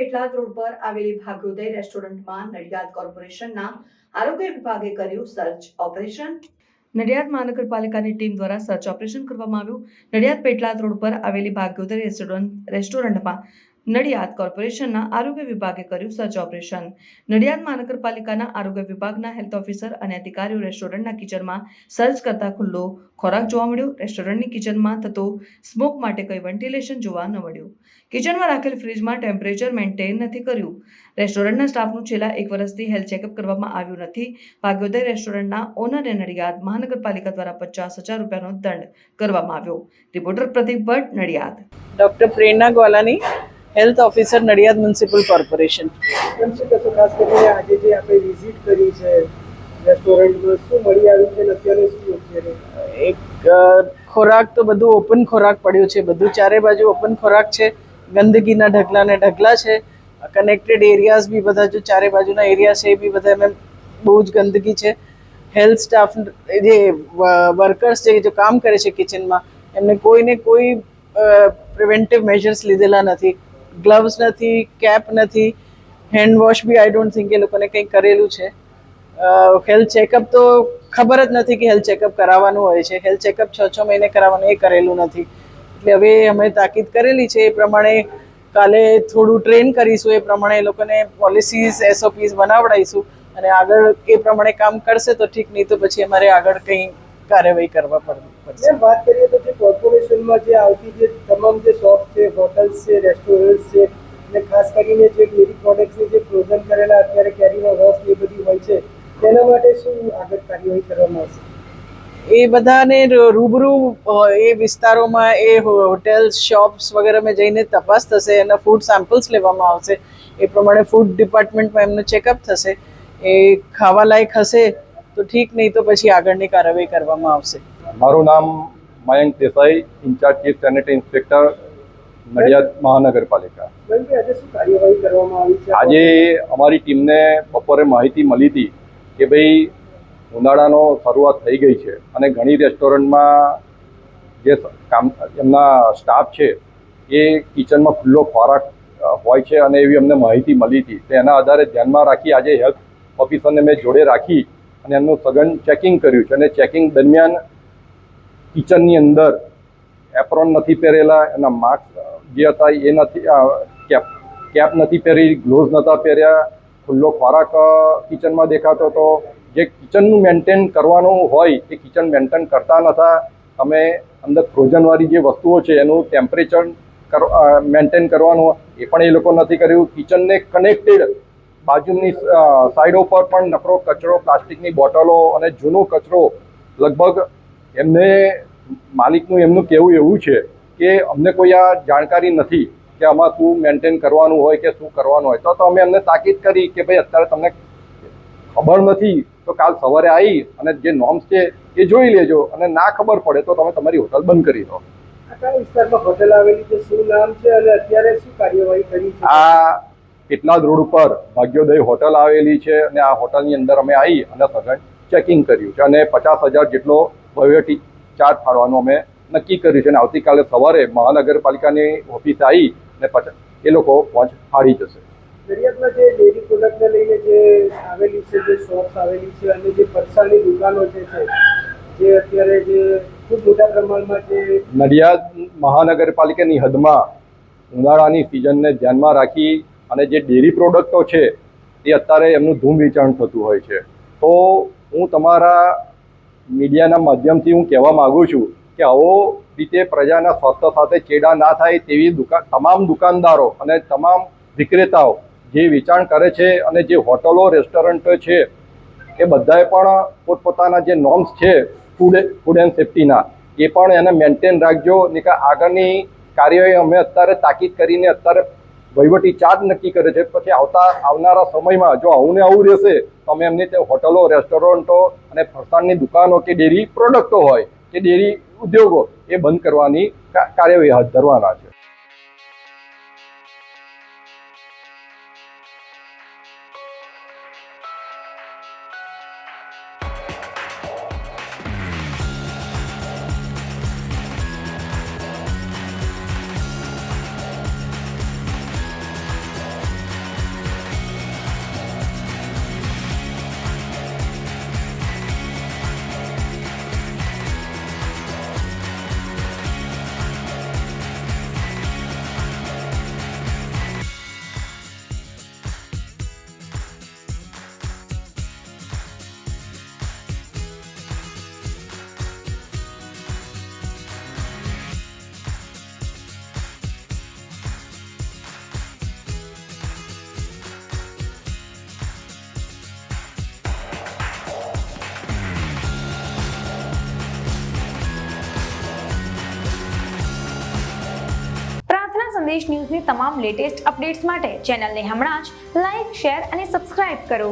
Petlad road પર આવેલી ભાગ્યોદય રેસ્ટોરન્ટમાં નડિયાદ કોર્પોરેશનના આરોગ્ય વિભાગે કર્યું સર્ચ ઓપરેશન। નડિયાદ મહાનગરપાલિકાની ટીમ દ્વારા સર્ચ ઓપરેશન કરવામાં આવ્યું। નડિયાદ પેટલાદ રોડ પર આવેલી ભાગ્યોદય રેસ્ટોરન્ટમાં નડિયાદ કોર્પોરેશનના આરોગ્ય વિભાગે કર્યું સર્ચ ઓપરેશન। નડિયાદ મહાનગરપાલિકાના આરોગ્ય વિભાગના હેલ્થ ઓફિસર અને અધિકારીઓ રેસ્ટોરન્ટના કિચનમાં સર્ચ કરતા ખુલ્લો ખોરાક જોવા મળ્યો। રેસ્ટોરન્ટની કિચનમાં થતો સ્મોક માટે કોઈ વેન્ટિલેશન જોવા ન મળ્યું। કિચનમાં રાખેલ ફ્રીજમાં ટેમ્પરેચર મેન્ટેન નથી કર્યું। રેસ્ટોરન્ટના સ્ટાફનું છેલ્લા 1 વર્ષથી હેલ્થ ચેકઅપ કરવામાં આવ્યું નથી। ભાગ્યોદય રેસ્ટોરન્ટના ઓનરને નડિયાદ મહાનગરપાલિકા દ્વારા 50,000 રૂપિયાનો દંડ કરવામાં આવ્યો। Reporter Pradeep Bhatt, Nadiad. Doctor Prerna Gwalani, health officer, Nadiad municipal corporation. ખાસ કરીને આજે જે આપણે વિઝિટ કરી છે રેસ્ટોરન્ટમાં, શું મળી આવ્યું છે અને અત્યારે શું અત્યારે એક ખોરાક તો બધું ઓપન ખોરાક પડ્યું છે, બધું ચારે બાજુ ઓપન ખોરાક છે, ગંદકીના ઢગલા ને ઢગલા છે। કનેક્ટેડ એરિયાઝ બી બધા જો ચારે બાજુના એરિયા છે એ બી બધા એમ બહુ જ ગંદકી છે। હેલ્થ સ્ટાફ જે વર્કર્સ છે જો કામ કરે છે કિચનમાં, એમને કોઈને કોઈ પ્રિવેન્ટિવ મેજર્સ લીધેલા નથી। ગ્લવ્સ નથી, કેપ નથી, હેન્ડ વોશ બી આઈ ડોન્ટ થિંક એ લોકોને કંઈ કરેલું છે। હેલ્થ ચેકઅપ તો ખબર જ નથી કે હેલ્થ ચેકઅપ કરાવવાનું હોય છે। હેલ્થ ચેકઅપ 6 મહિને કરાવવાનું એ કરેલું નથી। એટલે હવે અમે તાકીદ કરેલી છે એ પ્રમાણે કાલે થોડું ટ્રેન કરીશું, એ પ્રમાણે એ લોકોને પોલિસીઝ SOPs બનાવડાવીશું અને આગળ એ પ્રમાણે કામ કરશે તો ઠીક, નહીં તો પછી અમારે આગળ કંઈ કાર્યવાહી કરવા પડશે। વાત કરીએ તો જે કોર્પોરેશનમાં જે આવતી જે તમામ જે શોપ છે, હોટલ્સ છે, રેસ્ટોરન્ટ છે અને ખાસ કરીને જે ડેરી પ્રોડક્ટ્સની જે ફ્રોઝન કરેલા અત્યારે કેરીનો રસ એ બધી હોય છે, તેના માટે શું આગળ કાર્યવાહી કરવામાં આવશે? એ બધાને રૂબરૂ એ વિસ્તારોમાં એ હોટેલ્સ, શોપ્સ વગેરેમાં જઈને તપાસ થશે, એના ફૂડ સેમ્પલ્સ લેવામાં આવશે। એ પ્રમાણે ફૂડ ડિપાર્ટમેન્ટમાં એમનું ચેકઅપ થશે। એ ખાવા લાયક હશે તો ઠીક, નહીં તો પછી આગળની કાર્યવાહી કરવામાં આવશે। મારું નામ Mayank Desai, incharge chief sanitary inspector, Nadiad મહાનગરપાલિકા। આજે શું કાર્યવાહી કરવામાં આવી છે? આજે અમારી ટીમને બપોરે માહિતી મળી હતી કે ભાઈ ઉનાળાનો શરૂઆત થઈ ગઈ છે અને ઘણી રેસ્ટોરન્ટમાં જે એમના સ્ટાફ છે એ કિચનમાં ખુલ્લો ખોરાક હોય છે અને એવી અમને માહિતી મળી હતી। તો એના આધારે ધ્યાનમાં રાખી આજે હેલ્થ ઓફિસરને મેં જોડે રાખી અને એમનું સઘન ચેકિંગ કર્યું છે। અને ચેકિંગ દરમિયાન કિચનની અંદર એપ્રોન નથી પહેરેલા, એના માસ્ક જે હતા એ નથી, કેપ નથી પહેરી, ગ્લોવ્સ નહોતા પહેર્યા, ખુલ્લો ખોરાક કિચનમાં દેખાતો હતો। જે કિચનનું મેન્ટેન કરવાનું હોય એ કિચન મેન્ટેન કરતા નહોતા। અમે અંદર ફ્રોઝનવાળી જે વસ્તુઓ છે એનું ટેમ્પરેચર મેન્ટેન કરવાનું એ પણ એ લોકો નથી કર્યું। કિચનને કનેક્ટેડ બાજુની સાઈડો પર પણ નકરો કચરો, પ્લાસ્ટિકની બોટલો અને જૂનો કચરો, લગભગ એમને માલિકનું એમનું કહેવું એવું છે કે અમને કોઈ આ જાણકારી નથી કે આમાં શું મેન્ટેન કરવાનું હોય કે શું કરવાનું હોય। તો અમે એમને તાકીદ કરી કે ભાઈ અત્યારે તમને ખબર નથી તો કાલ સવારે આવી અને જે નોર્મ્સ છે એ જોઈ લેજો અને ના ખબર પડે તો તમે તમારી હોટલ બંધ કરી દો। કયા વિસ્તારમાં હોટલ આવેલી છે, શું નામ છે અને અત્યારે શું કાર્યવાહી કરી છે? આ પેટલાદ રોડ ઉપર ભાગ્યોદય હોટલ આવેલી છે અને આ હોટલની અંદર અમે આવી અને સઘન ચેકિંગ કર્યું છે અને 50,000 જેટલો વહીવટી ચાર્જ ફાળવાનું અમે નક્કી કર્યું છે અને આવતીકાલે સવારે મહાનગરપાલિકાની ઓફિસે આવી અને એ લોકો પહોંચ ફાળી જશે। નડિયાદમાં જે ડેરી પ્રોડક્ટને લઈને જે આવેલી છે, જે શોપ્સ આવેલી છે અને જે ફરસાણની દુકાનો છે જે અત્યારે જે ખૂબ મોટા પ્રમાણમાં જે નડિયાદ મહાનગરપાલિકાની હદમાં ઉનાળાની સિઝનને ધ્યાનમાં રાખી અને જે ડેરી પ્રોડક્ટો છે એ અત્યારે એમનું ધૂમ વેચાણ થતું હોય છે। તો હું તમારા મીડિયાના માધ્યમથી હું કહેવા માગું છું કે આવો રીતે પ્રજાના સ્વાસ્થ્ય સાથે ચેડા ના થાય તેવી તમામ દુકાનદારો અને તમામ વિક્રેતાઓ જે વેચાણ કરે છે અને જે હોટલો, રેસ્ટોરન્ટો છે એ બધાએ પણ પોતપોતાના જે નોર્મ્સ છે ફૂડ એન્ડ સેફ્ટીના એ પણ એને મેન્ટેન રાખજો। નહીં કે આગળની કાર્યવાહી અમે અત્યારે તાકીદ કરીને અત્યારે વહીવટી ચાર્જ નક્કી કરે છે, પછી આવનારા સમયમાં જો આવું ને આવું રહેશે તો અમે એમની હોટલો, રેસ્ટોરન્ટો અને ફરસાણની દુકાનો કે ડેરી પ્રોડક્ટો હોય કે ડેરી ઉદ્યોગો એ બંધ કરવાની કાર્યવાહી હાથ ધરવાના છે। પ્રદેશ ન્યૂઝની તમામ લેટેસ્ટ અપડેટ્સ માટે ચેનલને હમણાં જ લાઇક, શેર અને સબસ્ક્રાઇબ કરો.